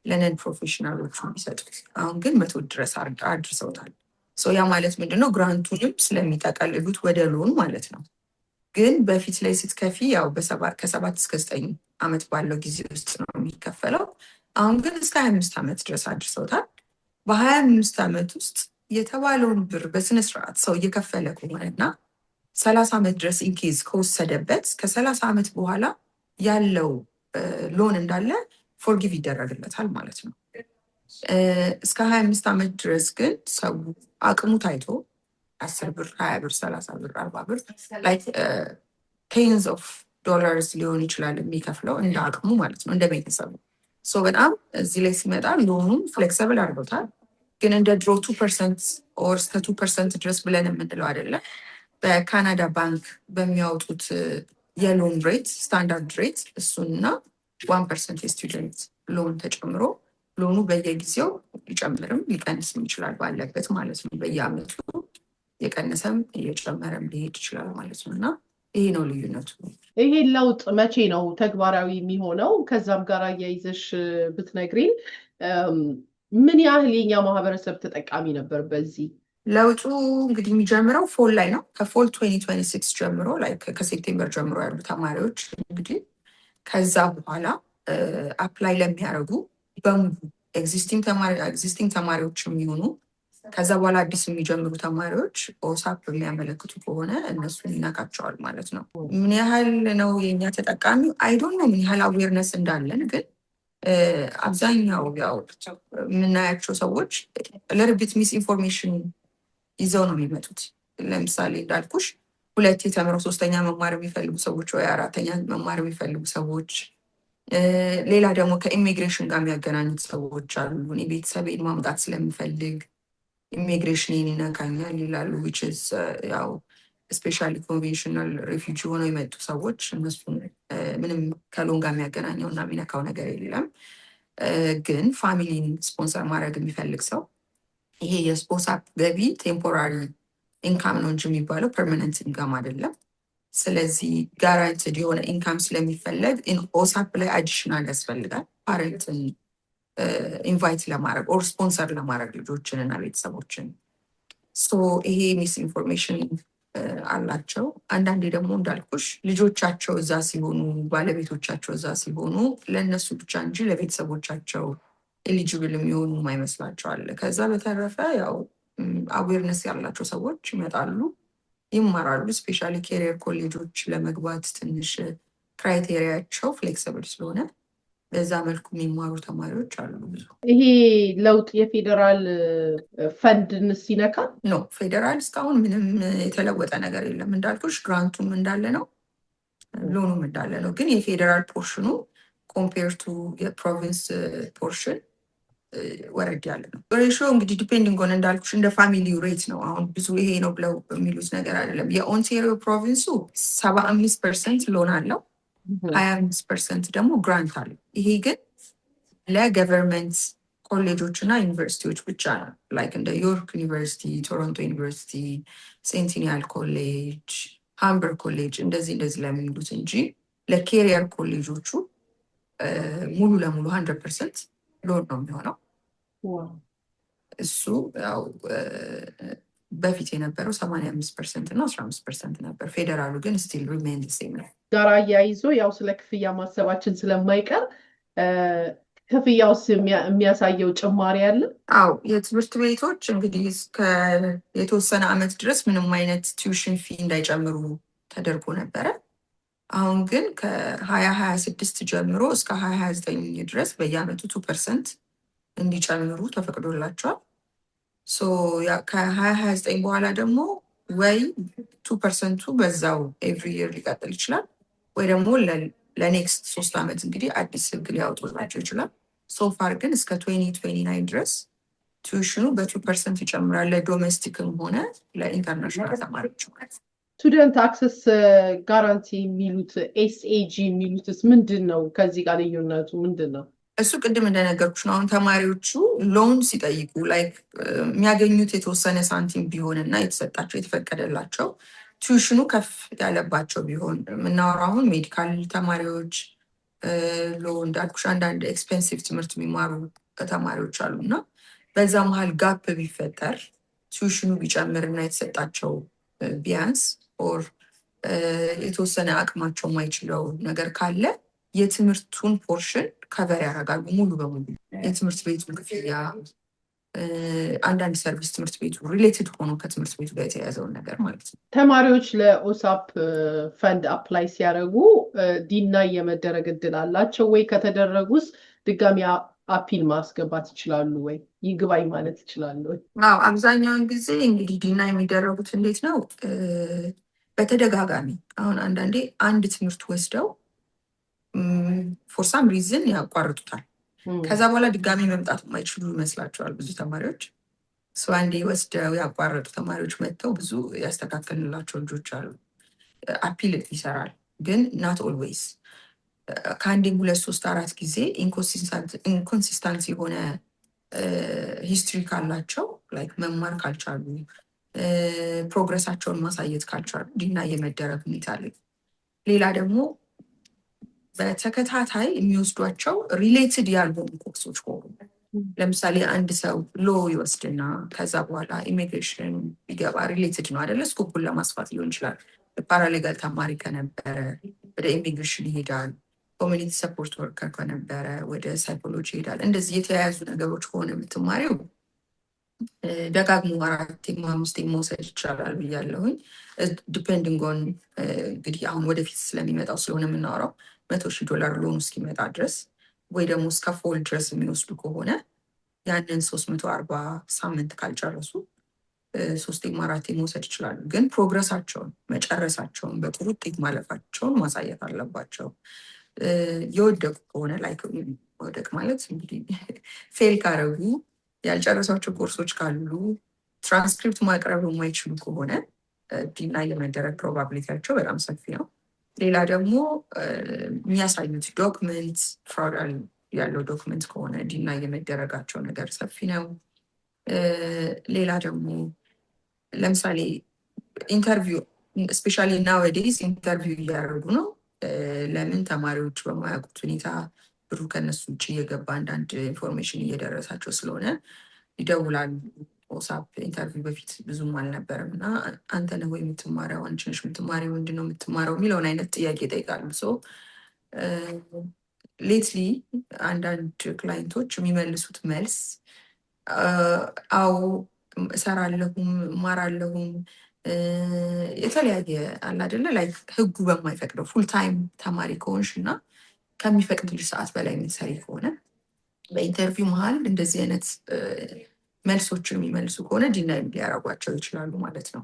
ለነን ፕሮፌሽናሎቹ የሚሰጡት። አሁን ግን 100 ድረስ አድርሰውታል። ያ ማለት ምንድነው? ግራንቱንም ስለሚጠቀልሉት ወደ ሎን ማለት ነው። ግን በፊት ላይ ስትከፊ ያው ከ7 እስከ 9 ዓመት ባለው ጊዜ ውስጥ ነው የሚከፈለው። አሁን ግን እስከ 25 ዓመት ድረስ አድርሰውታል። በ25 ዓመት ውስጥ የተባለውን ብር በስነስርዓት ሰው እየከፈለ ከሆነና 30 ዓመት ድረስ ኢንኬዝ ከወሰደበት ከ30 ዓመት በኋላ ያለው ሎን እንዳለ ፎርጊቭ ይደረግለታል ማለት ነው። እስከ 25 ዓመት ድረስ ግን ሰው አቅሙ ታይቶ 10 ብር፣ 20 ብር፣ 30 ብር፣ 40 ብር ላይክ ቴንስ ኦፍ ዶላርስ ሊሆን ይችላል የሚከፍለው እንደ አቅሙ ማለት ነው፣ እንደ ቤተሰቡ። በጣም እዚህ ላይ ሲመጣ ሎኑን ፍሌክሲብል አድርጎታል። ግን እንደ ድሮ 2% ኦር እስከ 2% ድረስ ብለን የምንለው አይደለም። በካናዳ ባንክ በሚያወጡት የሎን ሬት ስታንዳርድ ሬት እሱና 1% የስቱደንት ሎን ተጨምሮ ሎኑ በየጊዜው ሊጨምርም ሊቀንስም ይችላል ባለበት ማለት ነው። በየአመቱ የቀነሰም እየጨመረም ሊሄድ ይችላል ማለት ነው። እና ይሄ ነው ልዩነቱ። ይሄ ለውጥ መቼ ነው ተግባራዊ የሚሆነው? ከዛም ጋር አያይዘሽ ብትነግሪን ምን ያህል የኛ ማህበረሰብ ተጠቃሚ ነበር በዚህ ለውጡ? እንግዲህ የሚጀምረው ፎል ላይ ነው። ከፎል 2026 ጀምሮ ላይ ከሴፕቴምበር ጀምሮ ያሉ ተማሪዎች እንግዲህ ከዛ በኋላ አፕላይ ለሚያደርጉ በሙሉ ኤግዚስቲንግ ተማሪዎች የሚሆኑ ከዛ በኋላ አዲስ የሚጀምሩ ተማሪዎች ኦሳፕ የሚያመለክቱ ከሆነ እነሱን ይነካቸዋል ማለት ነው። ምን ያህል ነው የኛ ተጠቃሚ? አይዶን ነው ምን ያህል አዌርነስ እንዳለን፣ ግን አብዛኛው ያው የምናያቸው ሰዎች ለርቢት ሚስ ኢንፎርሜሽን ይዘው ነው የሚመጡት። ለምሳሌ እንዳልኩሽ 2 የተምረው 3ኛ መማር የሚፈልጉ ሰዎች ወይ 4ኛ መማር የሚፈልጉ ሰዎች፣ ሌላ ደግሞ ከኢሚግሬሽን ጋር የሚያገናኙት ሰዎች አሉ። እኔ ቤተሰቤን ማምጣት ስለምፈልግ ኢሚግሬሽን ይነካኛል ይላሉ። which is ያው ስፔሻሊ ኮንቬንሽናል ሪፊውጂ ሆነው የመጡ ሰዎች እነሱን ምንም ከሎን ጋር የሚያገናኘው እና የሚነካው ነገር የለም። ግን ፋሚሊን ስፖንሰር ማድረግ የሚፈልግ ሰው ይሄ የኦሳፕ ገቢ ቴምፖራሪ ኢንካም ነው እንጂ የሚባለው ፐርማነንት ኢንካም አይደለም። ስለዚህ ጋራንትድ የሆነ ኢንካም ስለሚፈለግ ኦሳፕ ላይ አዲሽናል ያስፈልጋል ፓረንትን ኢንቫይት ለማድረግ ኦር ስፖንሰር ለማድረግ ልጆችን እና ቤተሰቦችን። ይሄ ሚስ ኢንፎርሜሽን አላቸው። አንዳንዴ ደግሞ እንዳልኩሽ ልጆቻቸው እዛ ሲሆኑ ባለቤቶቻቸው እዛ ሲሆኑ ለእነሱ ብቻ እንጂ ለቤተሰቦቻቸው ኤሊጂብል የሚሆኑ ማይመስላቸው አለ። ከዛ በተረፈ ያው አዌርነስ ያላቸው ሰዎች ይመጣሉ፣ ይማራሉ። ስፔሻሊ ኬሪየር ኮሌጆች ለመግባት ትንሽ ክራይቴሪያቸው ፍሌክሲብል ስለሆነ በዛ መልኩ የሚማሩ ተማሪዎች አሉ ብዙ። ይሄ ለውጥ የፌዴራል ፈንድን ሲነካ ነው? ፌዴራል እስካሁን ምንም የተለወጠ ነገር የለም። እንዳልኩሽ ግራንቱም እንዳለ ነው፣ ሎኑም እንዳለ ነው። ግን የፌዴራል ፖርሽኑ ኮምፔር ቱ የፕሮቪንስ ፖርሽን ወረድ ያለ ነው። ሬሽዮ እንግዲህ ዲፔንዲንግ ሆነ እንዳልኩሽ እንደ ፋሚሊ ሬት ነው። አሁን ብዙ ይሄ ነው ብለው የሚሉት ነገር አይደለም። የኦንታሪዮ ፕሮቪንሱ 75% ሎን አለው፣ 25% ደግሞ ግራንት አለው። ይሄ ግን ለገቨርንመንት ኮሌጆች እና ዩኒቨርሲቲዎች ብቻ ነው። ላይክ እንደ ዮርክ ዩኒቨርሲቲ፣ ቶሮንቶ ዩኒቨርሲቲ፣ ሴንቲኒያል ኮሌጅ፣ ሃምበርግ ኮሌጅ እንደዚህ ለሚሉት እንጂ ለኬሪየር ኮሌጆቹ ሙሉ ለሙሉ 100% ሎን ነው የሚሆነው። እሱ ያው በፊት የነበረው 85% እና 15% ነበር። ፌዴራሉ ግን ስቲል ሪሜን ሴም ነው። ጋር አያይዞ ያው ስለ ክፍያ ማሰባችን ስለማይቀር ክፍያውስ የሚያሳየው ጭማሪ አለ? አዎ፣ የትምህርት ቤቶች እንግዲህ እስከ የተወሰነ ዓመት ድረስ ምንም አይነት ቲዩሽን ፊ እንዳይጨምሩ ተደርጎ ነበረ። አሁን ግን ከ2026 ጀምሮ እስከ 2029 ድረስ በየዓመቱ 2% እንዲጨምሩ ተፈቅዶላቸዋል። ከ2029 በኋላ ደግሞ ወይ 2% በዛው ኤቭሪ ይር ሊቀጥል ይችላል፣ ወይ ደግሞ ለኔክስት 3 ዓመት እንግዲህ አዲስ ህግ ሊያወጡላቸው ይችላል። ሶፋር ግን እስከ 2029 ድረስ ቲዩሽኑ በ2% ይጨምራል፣ ለዶሜስቲክም ሆነ ለኢንተርናሽናል ተማሪዎች ማለት ነው። ስቱደንት አክሰስ ጋራንቲ የሚሉት ኤስኤጂ የሚሉትስ ምንድን ነው? ከዚህ ጋር ልዩነቱ ምንድን ነው? እሱ ቅድም እንደነገርኩሽ ነው። አሁን ተማሪዎቹ ሎን ሲጠይቁ ላይክ የሚያገኙት የተወሰነ ሳንቲም ቢሆንና የተሰጣቸው የተፈቀደላቸው ቲዩሽኑ ከፍ ያለባቸው ቢሆን የምናወራው አሁን ሜዲካል ተማሪዎች ሎ እንዳልኩሽ አንዳንድ ኤክስፔንሲቭ ትምህርት የሚማሩ ተማሪዎች አሉና በዛ መሀል ጋፕ ቢፈጠር ቲዩሽኑ ቢጨምርና የተሰጣቸው ቢያንስ ኦር የተወሰነ አቅማቸው የማይችለው ነገር ካለ የትምህርቱን ፖርሽን ከቨር ያደርጋሉ ሙሉ በሙሉ የትምህርት ቤቱን ክፍያ አንዳንድ ሰርቪስ ትምህርት ቤቱ ሪሌትድ ሆኖ ከትምህርት ቤቱ ጋር የተያያዘውን ነገር ማለት ነው። ተማሪዎች ለኦሳፕ ፈንድ አፕላይ ሲያደርጉ ዲናይ የመደረግ እድል አላቸው ወይ? ከተደረጉስ ድጋሚ አፒል ማስገባት ይችላሉ ወይ? ይግባኝ ማለት ይችላሉ ወይ? አዎ አብዛኛውን ጊዜ እንግዲህ ዲናይ የሚደረጉት እንዴት ነው? በተደጋጋሚ አሁን አንዳንዴ አንድ ትምህርት ወስደው ፎር ሳም ሪዝን ያቋርጡታል። ከዛ በኋላ ድጋሚ መምጣት የማይችሉ ይመስላቸዋል ብዙ ተማሪዎች። አንዴ ወስደው ያቋረጡ ተማሪዎች መጥተው ብዙ ያስተካከልላቸው ልጆች አሉ። አፒል ይሰራል ግን ናት ኦልዌይስ። ከአንዴም 2 3 4 ጊዜ ኢንኮንሲስታንስ የሆነ ሂስትሪ ካላቸው ላይክ መማር ካልቻሉ ፕሮግረሳቸውን ማሳየት ካልቻሉ ዲና የመደረግ ሁኔታ አለ። ሌላ ደግሞ በተከታታይ የሚወስዷቸው ሪሌትድ ያልሆኑ ኮርሶች ከሆኑ ለምሳሌ አንድ ሰው ሎ ይወስድና ከዛ በኋላ ኢሚግሬሽን ቢገባ ሪሌትድ ነው አይደለ? ስኮፑን ለማስፋት ሊሆን ይችላል። ፓራሌጋል ተማሪ ከነበረ ወደ ኢሚግሬሽን ይሄዳል። ኮሚኒቲ ሰፖርት ወርከር ከነበረ ወደ ሳይኮሎጂ ይሄዳል። እንደዚህ የተያያዙ ነገሮች ከሆነ የምትማሪው ደጋግሞ 4 5 መውሰድ ይቻላል ብያለሁኝ። ዲፔንዲንግ ኦን እንግዲህ አሁን ወደፊት ስለሚመጣው ስለሆነ የምናወራው $100,000 ሎን እስኪመጣ ድረስ ወይ ደግሞ እስከ ፎል ድረስ የሚወስዱ ከሆነ ያንን 340 ሳምንት ካልጨረሱ 3 4 መውሰድ ይችላሉ። ግን ፕሮግረሳቸውን መጨረሳቸውን በጥሩ ውጤት ማለፋቸውን ማሳየት አለባቸው። የወደቁ ከሆነ ላይክ ወደቅ ማለት እንግዲህ ፌል ካረጉ ያልጨረሷቸው ኮርሶች ካሉ ትራንስክሪፕት ማቅረብ የማይችሉ ከሆነ ዲና የመደረግ ፕሮባቢሊቲያቸው በጣም ሰፊ ነው። ሌላ ደግሞ የሚያሳዩት ዶክመንት ፍራውድ ያለው ዶክመንት ከሆነ ዲና የመደረጋቸው ነገር ሰፊ ነው። ሌላ ደግሞ ለምሳሌ ኢንተርቪው ስፔሻሊ ናውዴይዝ ኢንተርቪው እያደረጉ ነው። ለምን ተማሪዎች በማያውቁት ሁኔታ ብሩ ከነሱ ውጭ እየገባ አንዳንድ ኢንፎርሜሽን እየደረሳቸው ስለሆነ ይደውላሉ። ኦሳፕ ኢንተርቪው በፊት ብዙም አልነበረም እና አንተ ነህ ወይ የምትማረው? አንቺ ነሽ የምትማሪው? ምንድን ነው የምትማረው? የሚለውን አይነት ጥያቄ ይጠይቃሉ። ሌትሊ አንዳንድ ክላይንቶች የሚመልሱት መልስ አዎ እሰራለሁም እማራለሁም የተለያየ አለ አይደለ? ላይ ህጉ በማይፈቅደው ፉል ታይም ተማሪ ከሆንሽ እና ከሚፈቅድልሽ ሰዓት በላይ የምትሰሪ ከሆነ በኢንተርቪው መሀል እንደዚህ አይነት መልሶችን የሚመልሱ ከሆነ ዲና ሊያረጓቸው ይችላሉ ማለት ነው።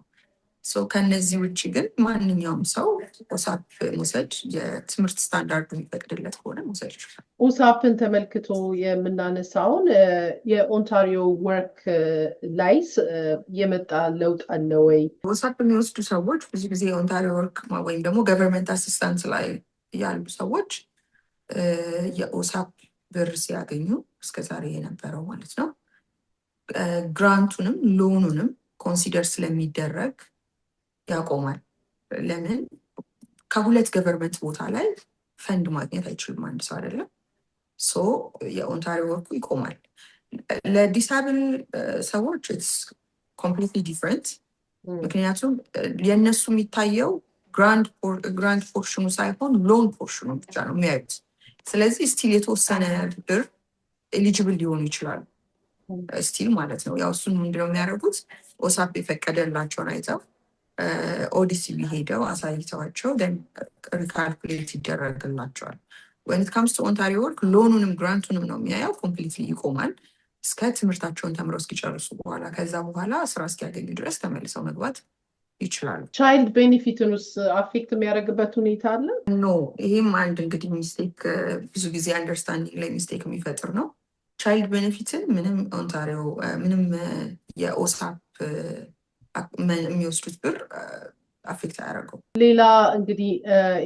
ከነዚህ ውጭ ግን ማንኛውም ሰው ኦሳፕ መውሰድ የትምህርት ስታንዳርዱ የሚፈቅድለት ከሆነ መውሰድ ይችላል። ኦሳፕን ተመልክቶ የምናነሳውን የኦንታሪዮ ወርክ ላይስ የመጣ ለውጥ አለ ወይ? ኦሳፕ የሚወስዱ ሰዎች ብዙ ጊዜ የኦንታሪዮ ወርክ ወይም ደግሞ ገቨርንመንት አሲስታንስ ላይ ያሉ ሰዎች የኦሳፕ ብር ሲያገኙ እስከዛሬ የነበረው ማለት ነው ግራንቱንም ሎኑንም ኮንሲደር ስለሚደረግ ያቆማል። ለምን? ከሁለት ገቨርንመንት ቦታ ላይ ፈንድ ማግኘት አይችልም አንድ ሰው አይደለም። የኦንታሪዮ ወርኩ ይቆማል። ለዲሳብል ሰዎች ኢትስ ኮምፕሊትሊ ዲፍረንት። ምክንያቱም የእነሱ የሚታየው ግራንድ ፖርሽኑ ሳይሆን ሎን ፖርሽኑ ብቻ ነው የሚያዩት። ስለዚህ ስቲል የተወሰነ ብር ኤሊጅብል ሊሆኑ ይችላሉ ስቲል ማለት ነው። ያው እሱን ምንድነው የሚያደርጉት? ኦሳፕ የፈቀደላቸውን አይተው ኦዲሲቢ ሄደው አሳይተዋቸው ሪካልኩሌት ይደረግላቸዋል። when it comes to ኦንታሪዮ ወርክ ሎኑንም ግራንቱንም ነው የሚያየው። ኮምፕሊትሊ ይቆማል እስከ ትምህርታቸውን ተምረው እስኪጨርሱ በኋላ። ከዛ በኋላ ስራ እስኪያገኙ ድረስ ተመልሰው መግባት ይችላሉ። ቻይልድ ቤኔፊትንስ አፌክት የሚያደርግበት ሁኔታ አለ? ኖ፣ ይሄም አንድ እንግዲህ ሚስቴክ ብዙ ጊዜ አንደርስታንዲንግ ላይ ሚስቴክ የሚፈጥር ነው። ቻይልድ ቤኔፊትን ምንም ኦንታሪዮ ምንም የኦሳፕ የሚወስዱት ብር አፌክት አያደርገው። ሌላ እንግዲህ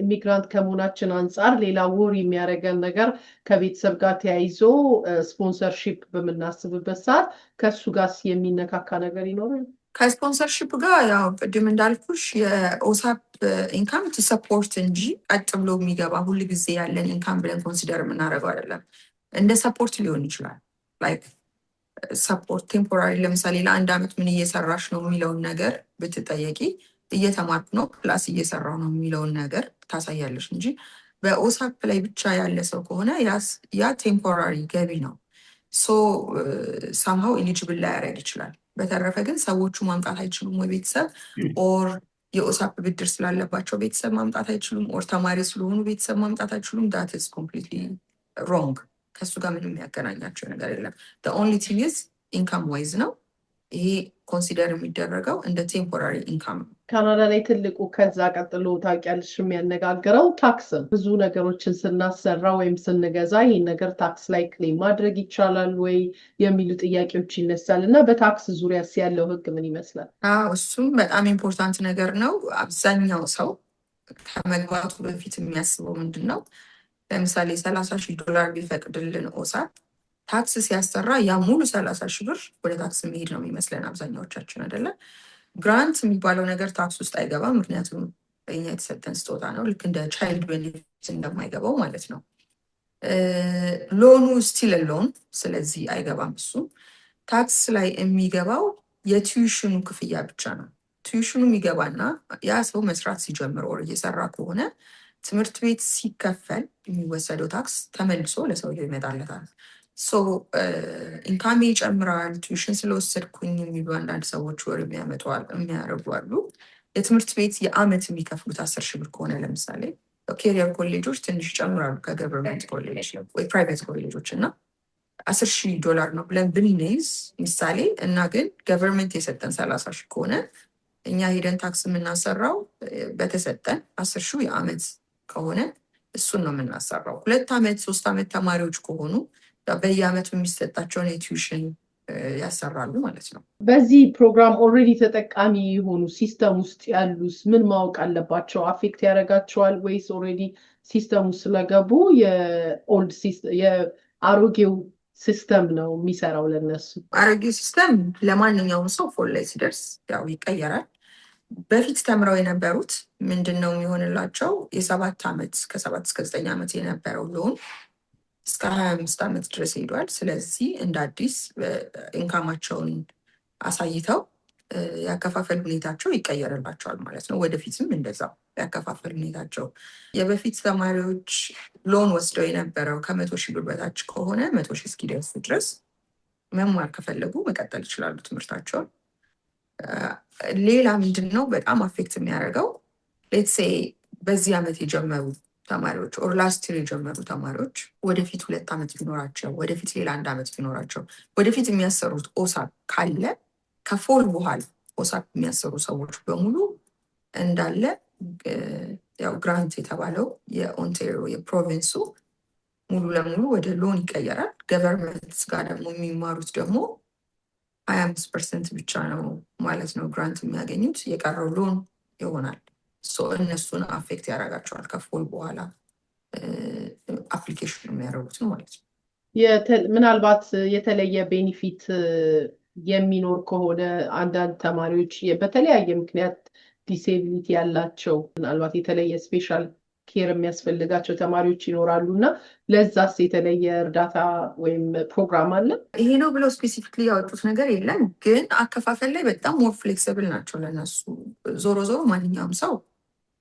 ኢሚግራንት ከመሆናችን አንጻር ሌላ ወር የሚያደርገን ነገር ከቤተሰብ ጋር ተያይዞ ስፖንሰርሺፕ በምናስብበት ሰዓት ከሱ ጋር የሚነካካ ነገር ይኖራል? ከስፖንሰርሺፕ ጋር ያው ቅድም እንዳልኩሽ የኦሳፕ ኢንካም ቱ ሰፖርት እንጂ ቀጥ ብሎ የሚገባ ሁሉ ጊዜ ያለን ኢንካም ብለን ኮንሲደር የምናደርገው አይደለም። እንደ ሰፖርት ሊሆን ይችላል። ላይክ ሰፖርት ቴምፖራሪ፣ ለምሳሌ ለአንድ ዓመት ምን እየሰራሽ ነው የሚለውን ነገር ብትጠየቂ እየተማርኩ ነው ፕላስ እየሰራው ነው የሚለውን ነገር ታሳያለሽ እንጂ በኦሳፕ ላይ ብቻ ያለ ሰው ከሆነ ያ ቴምፖራሪ ገቢ ነው። ሶ ሳምሃው ኤሊጅብል ላያደርግ ይችላል። በተረፈ ግን ሰዎቹ ማምጣት አይችሉም ወይ ቤተሰብ ኦር የኦሳፕ ብድር ስላለባቸው ቤተሰብ ማምጣት አይችሉም ኦር ተማሪ ስለሆኑ ቤተሰብ ማምጣት አይችሉም። ዳት ኢዝ ኮምፕሊትሊ ሮንግ። ከሱ ጋር ምንም የሚያገናኛቸው ነገር የለም። the only thing is income wise ነው። ይሄ ኮንሲደር የሚደረገው እንደ ቴምፖራሪ ኢንካም ነው። ካናዳ ላይ ትልቁ ከዛ ቀጥሎ ታውቂያለሽ የሚያነጋግረው ታክስ ነው። ብዙ ነገሮችን ስናሰራ ወይም ስንገዛ ይህን ነገር ታክስ ላይ ክሌም ማድረግ ይቻላል ወይ የሚሉ ጥያቄዎች ይነሳል እና በታክስ ዙሪያ ያለው ህግ ምን ይመስላል? እሱም በጣም ኢምፖርታንት ነገር ነው። አብዛኛው ሰው ከመግባቱ በፊት የሚያስበው ምንድን ነው? ለምሳሌ $30,000 ቢፈቅድልን ኦሳፕ ታክስ ሲያሰራ ያ ሙሉ 30,000 ብር ወደ ታክስ መሄድ ነው የሚመስለን አብዛኛዎቻችን አይደለ? ግራንት የሚባለው ነገር ታክስ ውስጥ አይገባም። ምክንያቱም በእኛ የተሰጠን ስጦታ ነው። ልክ እንደ ቻይልድ ቤኔፊት እንደማይገባው ማለት ነው። ሎኑ ስቲል ሎን፣ ስለዚህ አይገባም። እሱ ታክስ ላይ የሚገባው የቲዩሽኑ ክፍያ ብቻ ነው። ቲዩሽኑ የሚገባና ያ ሰው መስራት ሲጀምር ወር እየሰራ ከሆነ ትምህርት ቤት ሲከፈል የሚወሰደው ታክስ ተመልሶ ለሰውየው ይመጣለታል። ሶ ኢንካም ይጨምራል ቲዩሽን ስለወሰድኩኝ የሚሉ አንዳንድ ሰዎች ወር የሚያደርጉ አሉ። የትምህርት ቤት የአመት የሚከፍሉት 10,000 ብር ከሆነ ለምሳሌ ኬሪየር ኮሌጆች ትንሽ ይጨምራሉ ከገቨርንመንት ኮሌጅ ወይ ፕራይቬት ኮሌጆች እና $10,000 ነው ብለን ብንይዝ ምሳሌ እና ግን ገቨርንመንት የሰጠን 30,000 ከሆነ እኛ ሄደን ታክስ የምናሰራው በተሰጠን 10,000 የአመት ከሆነ እሱን ነው የምናሰራው። 2 ዓመት 3 ዓመት ተማሪዎች ከሆኑ በየአመቱ የሚሰጣቸውን የቲዩሽን ያሰራሉ ማለት ነው። በዚህ ፕሮግራም ኦልሬዲ ተጠቃሚ የሆኑ ሲስተም ውስጥ ያሉስ ምን ማወቅ አለባቸው? አፌክት ያደርጋቸዋል ወይስ ኦልሬዲ ሲስተሙ ስለገቡ የኦልድ ሲስተም የአሮጌው ሲስተም ነው የሚሰራው ለነሱ? አሮጌው ሲስተም ለማንኛውም ሰው ፎል ላይ ሲደርስ ያው ይቀየራል። በፊት ተምረው የነበሩት ምንድነው የሚሆንላቸው? የ7 ዓመት ከ7 እስከ 9 ዓመት የነበረው ሎን እስከ 25 ዓመት ድረስ ሄዷል። ስለዚህ እንደ አዲስ ኢንካማቸውን አሳይተው ያከፋፈል ሁኔታቸው ይቀየርላቸዋል ማለት ነው። ወደፊትም እንደዛው ያከፋፈል ሁኔታቸው የበፊት ተማሪዎች ሎን ወስደው የነበረው ከ100,000 ብር በታች ከሆነ 100,000 እስኪደርሱ ድረስ መማር ከፈለጉ መቀጠል ይችላሉ ትምህርታቸውን። ሌላ ምንድነው በጣም አፌክት የሚያደርገው? ሌትስ ሴይ በዚህ ዓመት የጀመሩ ተማሪዎች ኦር ላስት ይር የጀመሩ ተማሪዎች ወደፊት 2 ዓመት ቢኖራቸው ወደፊት ሌላ 1 ዓመት ቢኖራቸው ወደፊት የሚያሰሩት ኦሳፕ ካለ ከፎል በኋላ ኦሳፕ የሚያሰሩ ሰዎች በሙሉ እንዳለ ያው ግራንት የተባለው የኦንታሪዮ የፕሮቪንሱ ሙሉ ለሙሉ ወደ ሎን ይቀየራል። ገቨርንመንት ጋር ደግሞ የሚማሩት ደግሞ 25% ብቻ ነው ማለት ነው ግራንት የሚያገኙት። የቀረው ሎን ይሆናል። እነሱን አፌክት ያደርጋቸዋል ከፎል በኋላ አፕሊኬሽን የሚያደርጉት ማለት ነው። ምናልባት የተለየ ቤኒፊት የሚኖር ከሆነ አንዳንድ ተማሪዎች በተለያየ ምክንያት ዲሴቢሊቲ ያላቸው ምናልባት የተለየ ስፔሻል ኬር የሚያስፈልጋቸው ተማሪዎች ይኖራሉ እና ለዛስ የተለየ እርዳታ ወይም ፕሮግራም አለ? ይሄ ነው ብለው ስፔሲፊክሊ ያወጡት ነገር የለም፣ ግን አከፋፈል ላይ በጣም ሞር ፍሌክሲብል ናቸው ለነሱ። ዞሮ ዞሮ ማንኛውም ሰው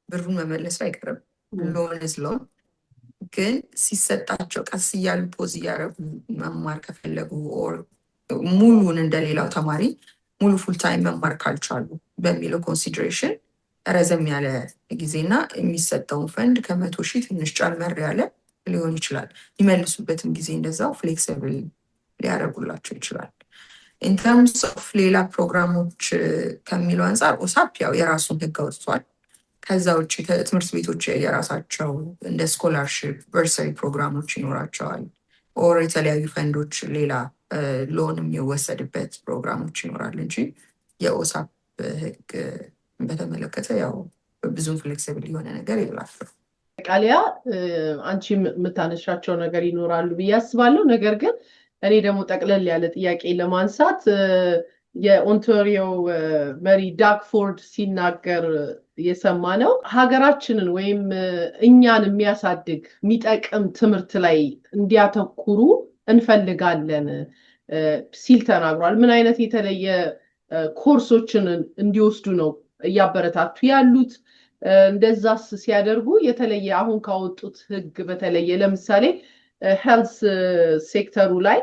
ብሩን መመለሱ አይቀርም። ሎን ሎን ግን ሲሰጣቸው ቀስ እያሉ ፖዝ እያደረጉ መማር ከፈለጉ ኦር ሙሉን እንደሌላው ተማሪ ሙሉ ፉል ታይም መማር ካልቻሉ በሚለው ኮንሲደሬሽን ረዘም ያለ ጊዜና የሚሰጠውን ፈንድ ከ100,000 ትንሽ ጨመር ያለ ሊሆን ይችላል። የሚመልሱበትም ጊዜ እንደዛው ፍሌክሲብል ሊያደርጉላቸው ይችላል። ኢንተርምስ ኦፍ ሌላ ፕሮግራሞች ከሚለው አንጻር ኦሳፕ ያው የራሱን ህግ አውጥቷል። ከዛ ውጭ ትምህርት ቤቶች የራሳቸው እንደ ስኮላርሽፕ በርሰሪ ፕሮግራሞች ይኖራቸዋል። ኦር የተለያዩ ፈንዶች ሌላ ሎን የሚወሰድበት ፕሮግራሞች ይኖራል እንጂ የኦሳፕ ህግ በተመለከተ ያው ብዙም ፍሌክሲብል የሆነ ነገር የላቸው። ቃሊያ አንቺ የምታነሻቸው ነገር ይኖራሉ ብዬ አስባለሁ። ነገር ግን እኔ ደግሞ ጠቅለል ያለ ጥያቄ ለማንሳት የኦንታሪዮ መሪ ዳግ ፎርድ ሲናገር የሰማነው ሀገራችንን ወይም እኛን የሚያሳድግ የሚጠቅም ትምህርት ላይ እንዲያተኩሩ እንፈልጋለን ሲል ተናግሯል። ምን አይነት የተለየ ኮርሶችን እንዲወስዱ ነው እያበረታቱ ያሉት? እንደዛስ ሲያደርጉ የተለየ አሁን ካወጡት ህግ በተለየ ለምሳሌ ሄልዝ ሴክተሩ ላይ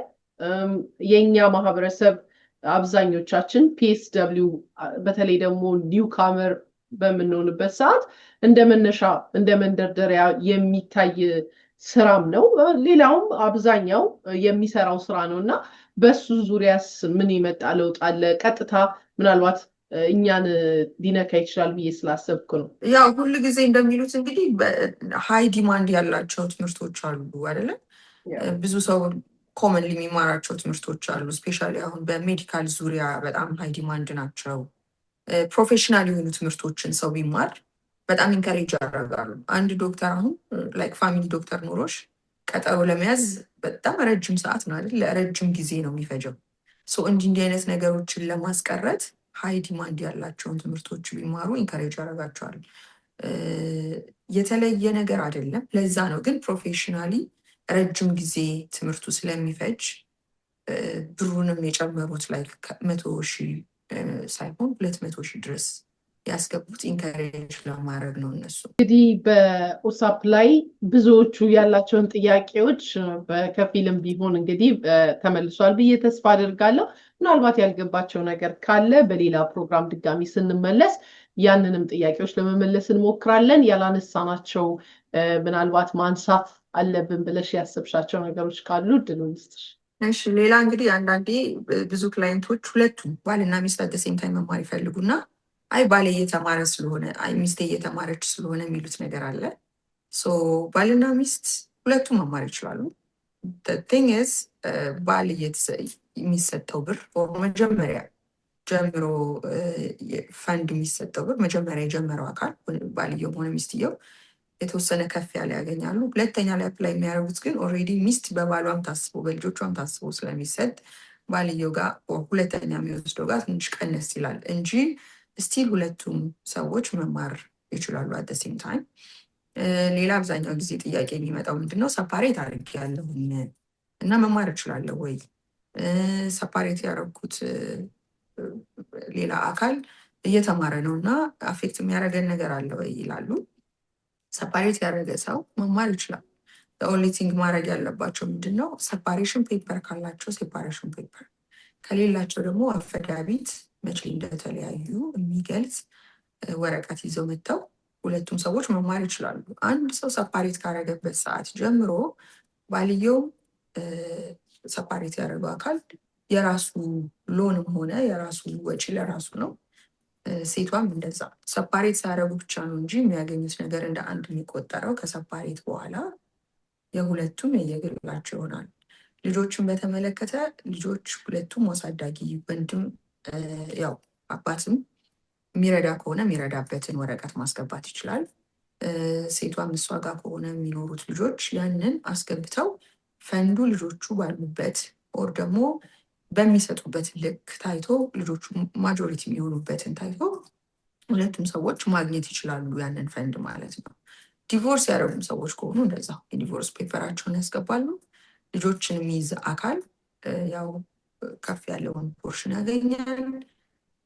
የኛ ማህበረሰብ አብዛኞቻችን PSW በተለይ ደግሞ ኒውካመር በምንሆንበት ሰዓት እንደመነሻ እንደመንደርደሪያ የሚታይ ስራም ነው። ሌላውም አብዛኛው የሚሰራው ስራ ነውና በሱ ዙሪያስ ምን ይመጣ ለውጥ አለ? ቀጥታ ምናልባት እኛን ሊነካ ይችላል ብዬ ስላሰብኩ ነው። ያው ሁሉ ጊዜ እንደሚሉት እንግዲህ ሃይ ዲማንድ ያላቸው ትምህርቶች አሉ አይደለ? ብዙ ሰው ኮመንሊ የሚማራቸው ትምህርቶች አሉ። ስፔሻሊ አሁን በሜዲካል ዙሪያ በጣም ሃይ ዲማንድ ናቸው። ፕሮፌሽናል የሆኑ ትምህርቶችን ሰው ቢማር በጣም ኢንካሬጅ ያደርጋሉ። አንድ ዶክተር አሁን ላይክ ፋሚሊ ዶክተር ኖሮሽ ቀጠሮ ለመያዝ በጣም ረጅም ሰዓት ነው አይደል? ለረጅም ጊዜ ነው የሚፈጀው። እንዲህ አይነት ነገሮችን ለማስቀረት ሃይ ዲማንድ ያላቸውን ትምህርቶች ቢማሩ ኢንካሬጅ ያደርጋቸዋል። የተለየ ነገር አይደለም። ለዛ ነው ግን ፕሮፌሽናሊ ረጅም ጊዜ ትምህርቱ ስለሚፈጅ ብሩንም የጨመሩት ላይ 100,000 ሳይሆን 200,000 ድረስ ያስገቡት ኢንካሬጅ ለማድረግ ነው እነሱ። እንግዲህ በኦሳፕ ላይ ብዙዎቹ ያላቸውን ጥያቄዎች በከፊልም ቢሆን እንግዲህ ተመልሷል ብዬ ተስፋ አደርጋለሁ። ምናልባት ያልገባቸው ነገር ካለ በሌላ ፕሮግራም ድጋሚ ስንመለስ ያንንም ጥያቄዎች ለመመለስ እንሞክራለን። ያላነሳናቸው ምናልባት ማንሳት አለብን ብለሽ ያሰብሻቸው ነገሮች ካሉ እድሉን ልስጥሽ። እሺ፣ ሌላ እንግዲህ አንዳንዴ ብዙ ክላይንቶች ሁለቱም ባልና ሚስት አት ዘ ሴም ታይም መማር ይፈልጉና አይ ባሌ እየተማረ ስለሆነ አይ ሚስቴ እየተማረች ስለሆነ የሚሉት ነገር አለ። ባልና ሚስት ሁለቱም መማር ይችላሉ። ቲንግ ኢዝ ባል የሚሰጠው ብር መጀመሪያ ጀምሮ ፈንድ የሚሰጠው ብር መጀመሪያ የጀመረው አካል ባልየው ሆነ ሚስትየው የተወሰነ ከፍ ያለ ያገኛሉ። ሁለተኛ ላይ አፕላይ የሚያደርጉት ግን ኦልሬዲ ሚስት በባሏም ታስቦ በልጆቿም ታስቦ ስለሚሰጥ ባልየው ጋር ሁለተኛ የሚወስደው ጋር ትንሽ ቀነስ ይላል እንጂ ስቲል ሁለቱም ሰዎች መማር ይችላሉ አት ዘ ሴም ታይም። ሌላ አብዛኛው ጊዜ ጥያቄ የሚመጣው ምንድነው ሰፓሬት አድርጌያለሁኝ እና መማር እችላለሁ ወይ? ሰፓሬት ያደረኩት ሌላ አካል እየተማረ ነው እና አፌክት የሚያደርገን ነገር አለ ወይ ይላሉ። ሰፓሬት ያደረገ ሰው መማር ይችላል። ኦንሊ ቲንግ ማድረግ ያለባቸው ምንድነው ሰፓሬሽን ፔፐር ካላቸው ሴፓሬሽን ፔፐር፣ ከሌላቸው ደግሞ አፈዳቢት መቼ እንደተለያዩ የሚገልጽ ወረቀት ይዘው መጥተው ሁለቱም ሰዎች መማር ይችላሉ። አንድ ሰው ሰፓሬት ካደረገበት ሰዓት ጀምሮ ባልየው ሰፓሬት ያደረገው አካል የራሱ ሎንም ሆነ የራሱ ወጪ ለራሱ ነው። ሴቷም እንደዛ ሰፓሬት ሳያደርጉ ብቻ ነው እንጂ የሚያገኙት ነገር እንደ አንድ የሚቆጠረው ከሰፓሬት በኋላ የሁለቱም የየግላቸው ይሆናል። ልጆችን በተመለከተ ልጆች ሁለቱም አሳዳጊ ወንድም ያው አባትም የሚረዳ ከሆነ የሚረዳበትን ወረቀት ማስገባት ይችላል። ሴቷም እሷ ጋር ከሆነ የሚኖሩት ልጆች ያንን አስገብተው ፈንዱ ልጆቹ ባሉበት ኦር ደግሞ በሚሰጡበት ልክ ታይቶ ልጆቹ ማጆሪቲ የሚሆኑበትን ታይቶ ሁለቱም ሰዎች ማግኘት ይችላሉ ያንን ፈንድ ማለት ነው። ዲቮርስ ያደረጉም ሰዎች ከሆኑ እንደዛ የዲቮርስ ፔፐራቸውን ያስገባሉ። ልጆችን የሚይዝ አካል ያው ከፍ ያለውን ፖርሽን ያገኛል።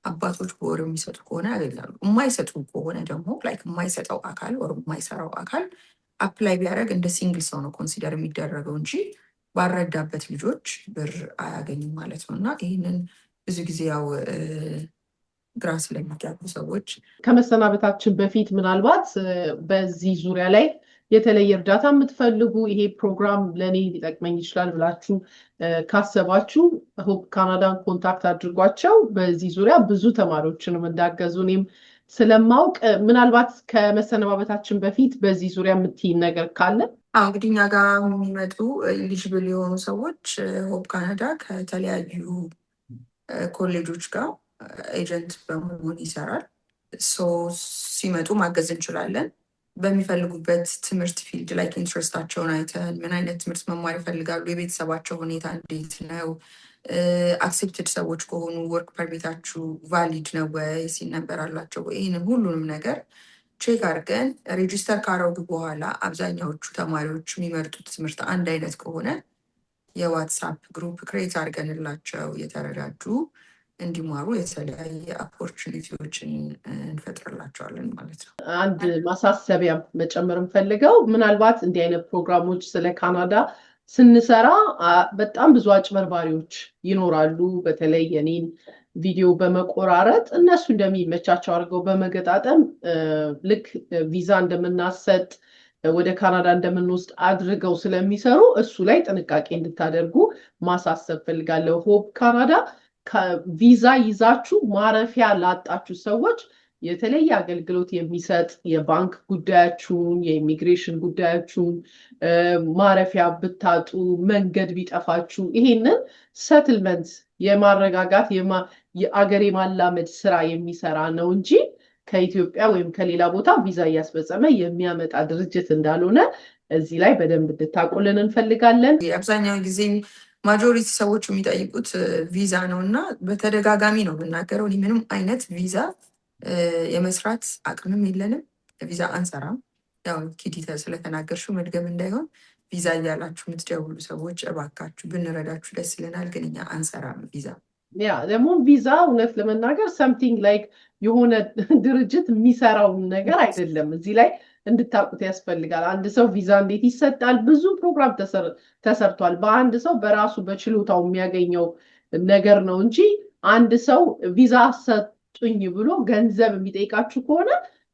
አባቶች በወር የሚሰጡ ከሆነ ያገኛሉ። የማይሰጡ ከሆነ ደግሞ ላይክ የማይሰጠው አካል ወር የማይሰራው አካል አፕላይ ቢያደርግ እንደ ሲንግል ሰው ነው ኮንሲደር የሚደረገው እንጂ ባረዳበት ልጆች ብር አያገኝም ማለት ነው። እና ይህንን ብዙ ጊዜ ያው ግራ ስለሚጋቡ ሰዎች ከመሰናበታችን በፊት ምናልባት በዚህ ዙሪያ ላይ የተለየ እርዳታ የምትፈልጉ ይሄ ፕሮግራም ለእኔ ሊጠቅመኝ ይችላል ብላችሁ ካሰባችሁ ሆፕ ካናዳን ኮንታክት አድርጓቸው። በዚህ ዙሪያ ብዙ ተማሪዎችንም እንዳገዙ እኔም ስለማውቅ ምናልባት ከመሰነባበታችን በፊት በዚህ ዙሪያ የምትይን ነገር ካለ? እንግዲህ እኛ ጋር የሚመጡ ኤሊጅብል የሆኑ ሰዎች ሆፕ ካናዳ ከተለያዩ ኮሌጆች ጋር ኤጀንት በመሆን ይሰራል። ሲመጡ ማገዝ እንችላለን። በሚፈልጉበት ትምህርት ፊልድ ላይ ኢንትረስታቸውን አይተን ምን አይነት ትምህርት መማር ይፈልጋሉ፣ የቤተሰባቸው ሁኔታ እንዴት ነው፣ አክሴፕትድ ሰዎች ከሆኑ ወርክ ፐርሚታችሁ ቫሊድ ነው ወይ ሲል ነበር አላቸው። ይህንን ሁሉንም ነገር ቼክ አድርገን ሬጂስተር ካረጉ በኋላ አብዛኛዎቹ ተማሪዎች የሚመርጡት ትምህርት አንድ አይነት ከሆነ የዋትሳፕ ግሩፕ ክሬት አድርገንላቸው የተረዳዱ እንዲማሩ የተለያየ ኦፖርቹኒቲዎችን እንፈጥርላቸዋለን ማለት ነው። አንድ ማሳሰቢያ መጨመር የምፈልገው ምናልባት እንዲህ አይነት ፕሮግራሞች ስለ ካናዳ ስንሰራ በጣም ብዙ አጭበርባሪዎች ይኖራሉ። በተለይ የኔን ቪዲዮ በመቆራረጥ እነሱ እንደሚመቻቸው አድርገው በመገጣጠም ልክ ቪዛ እንደምናሰጥ ወደ ካናዳ እንደምንወስድ አድርገው ስለሚሰሩ እሱ ላይ ጥንቃቄ እንድታደርጉ ማሳሰብ ፈልጋለሁ። ሆፕ ካናዳ ቪዛ ይዛችሁ ማረፊያ ላጣችሁ ሰዎች የተለየ አገልግሎት የሚሰጥ የባንክ ጉዳያችሁን፣ የኢሚግሬሽን ጉዳያችሁን፣ ማረፊያ ብታጡ፣ መንገድ ቢጠፋችሁ ይሄንን ሰትልመንት የማረጋጋት የአገር የማላመድ ስራ የሚሰራ ነው እንጂ ከኢትዮጵያ ወይም ከሌላ ቦታ ቪዛ እያስፈጸመ የሚያመጣ ድርጅት እንዳልሆነ እዚህ ላይ በደንብ እንድታውቁልን እንፈልጋለን። አብዛኛውን ጊዜ ማጆሪቲ ሰዎች የሚጠይቁት ቪዛ ነው እና በተደጋጋሚ ነው የምናገረው። እኔ ምንም አይነት ቪዛ የመስራት አቅምም የለንም፣ ቪዛ አንሰራም። ያው ኪዲተ ስለተናገርሽው መድገም እንዳይሆን ቪዛ እያላችሁ የምትደውሉ ሰዎች እባካችሁ ብንረዳችሁ ደስ ይለናል፣ ግን እኛ አንሰራም ቪዛ። ያ ደግሞ ቪዛ እውነት ለመናገር ሰምቲንግ ላይክ የሆነ ድርጅት የሚሰራውን ነገር አይደለም። እዚህ ላይ እንድታውቁት ያስፈልጋል። አንድ ሰው ቪዛ እንዴት ይሰጣል? ብዙ ፕሮግራም ተሰርቷል። በአንድ ሰው በራሱ በችሎታው የሚያገኘው ነገር ነው እንጂ አንድ ሰው ቪዛ ሰጡኝ ብሎ ገንዘብ የሚጠይቃችሁ ከሆነ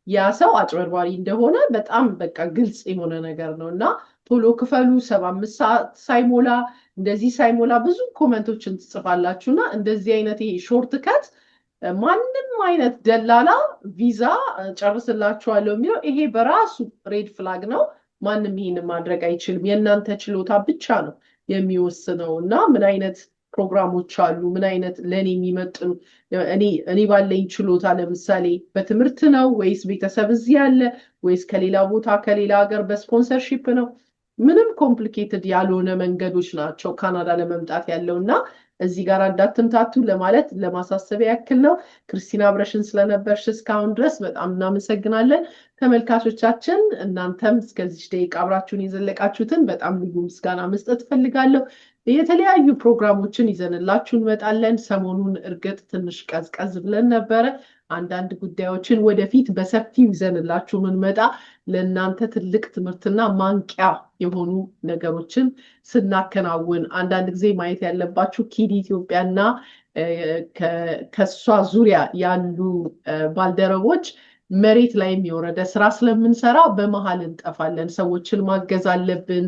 ያ ሰው አጭበርባሪ እንደሆነ በጣም በቃ ግልጽ የሆነ ነገር ነው እና ቶሎ ክፈሉ፣ 75 ሰዓት ሳይሞላ እንደዚህ ሳይሞላ ብዙ ኮመንቶችን ትጽፋላችሁ እና እንደዚህ አይነት ይሄ ሾርት ከት ማንም አይነት ደላላ ቪዛ ጨርስላችኋለሁ የሚለው ይሄ በራሱ ሬድ ፍላግ ነው። ማንም ይሄን ማድረግ አይችልም። የእናንተ ችሎታ ብቻ ነው የሚወስነው እና ምን አይነት ፕሮግራሞች አሉ፣ ምን አይነት ለእኔ የሚመጥኑ እኔ ባለኝ ችሎታ ለምሳሌ በትምህርት ነው ወይስ ቤተሰብ እዚህ ያለ ወይስ ከሌላ ቦታ ከሌላ ሀገር በስፖንሰርሺፕ ነው? ምንም ኮምፕሊኬትድ ያልሆነ መንገዶች ናቸው ካናዳ ለመምጣት ያለው እና እዚህ ጋር እንዳትምታቱ ለማለት ለማሳሰቢያ ያክል ነው። ክርስቲና አብረሽን ስለነበርሽ እስካሁን ድረስ በጣም እናመሰግናለን። ተመልካቾቻችን እናንተም እስከዚህ ደቂቃ አብራችሁን የዘለቃችሁትን በጣም ልዩ ምስጋና መስጠት እፈልጋለሁ። የተለያዩ ፕሮግራሞችን ይዘንላችሁ እንመጣለን። ሰሞኑን እርግጥ ትንሽ ቀዝቀዝ ብለን ነበረ። አንዳንድ ጉዳዮችን ወደፊት በሰፊው ይዘንላችሁ ምንመጣ ለእናንተ ትልቅ ትምህርትና ማንቂያ የሆኑ ነገሮችን ስናከናውን አንዳንድ ጊዜ ማየት ያለባችሁ ኪድ ኢትዮጵያና ከሷ ዙሪያ ያሉ ባልደረቦች መሬት ላይ የሚወረደ ስራ ስለምንሰራ በመሃል እንጠፋለን። ሰዎችን ማገዝ አለብን።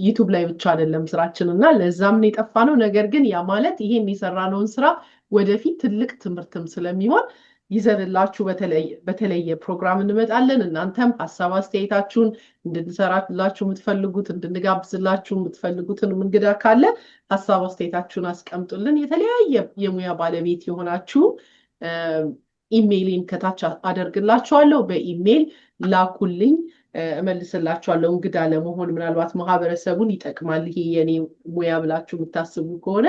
ዩቱብ ላይ ብቻ አይደለም ስራችን እና ለዛም ነው የጠፋ ነው። ነገር ግን ያ ማለት ይሄን የሰራነውን ስራ ወደፊት ትልቅ ትምህርትም ስለሚሆን ይዘንላችሁ በተለየ ፕሮግራም እንመጣለን። እናንተም ሀሳብ አስተያየታችሁን እንድንሰራላችሁ የምትፈልጉት እንድንጋብዝላችሁ የምትፈልጉትን እንግዳ ካለ ሀሳብ አስተያየታችሁን አስቀምጡልን። የተለያየ የሙያ ባለቤት የሆናችሁ ኢሜይልን ከታች አደርግላችኋለሁ። በኢሜይል ላኩልኝ፣ እመልስላችኋለሁ። እንግዳ ለመሆን ምናልባት ማህበረሰቡን ይጠቅማል ይሄ የኔ ሙያ ብላችሁ የምታስቡ ከሆነ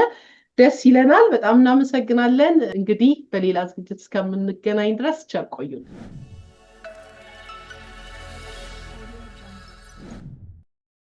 ደስ ይለናል። በጣም እናመሰግናለን። እንግዲህ በሌላ ዝግጅት እስከምንገናኝ ድረስ ቸር ቆዩን።